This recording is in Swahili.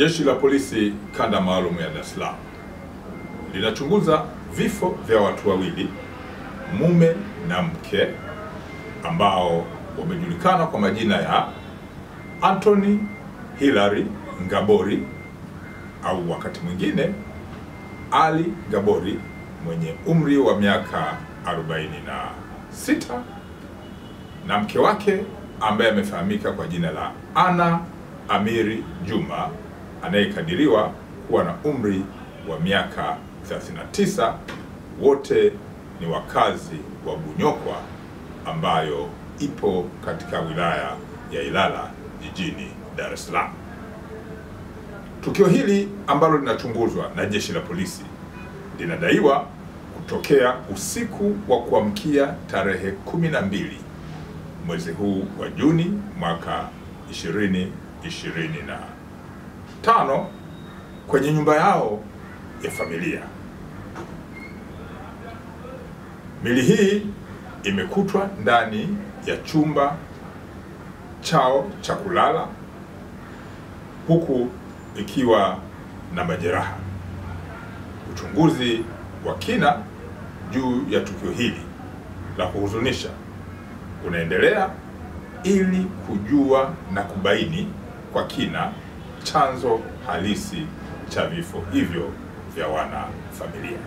Jeshi la Polisi Kanda Maalum ya Dar es Salaam linachunguza vifo vya watu wawili, mume na mke, ambao wamejulikana kwa majina ya Anthony Hilary Ngabori au wakati mwingine Ali Ngabori mwenye umri wa miaka 46 na mke wake ambaye amefahamika kwa jina la Anna Amiri Juma anayekadiriwa kuwa na umri wa miaka 39. Wote ni wakazi wa Bunyokwa ambayo ipo katika wilaya ya Ilala jijini Dar es Salaam. Tukio hili ambalo linachunguzwa na jeshi la polisi linadaiwa kutokea usiku wa kuamkia tarehe 12 mwezi huu wa Juni mwaka 2025 kwenye nyumba yao ya familia. Mili hii imekutwa ndani ya chumba chao cha kulala huku ikiwa na majeraha. Uchunguzi wa kina juu ya tukio hili la kuhuzunisha unaendelea ili kujua na kubaini kwa kina chanzo halisi cha vifo hivyo vya wana familia.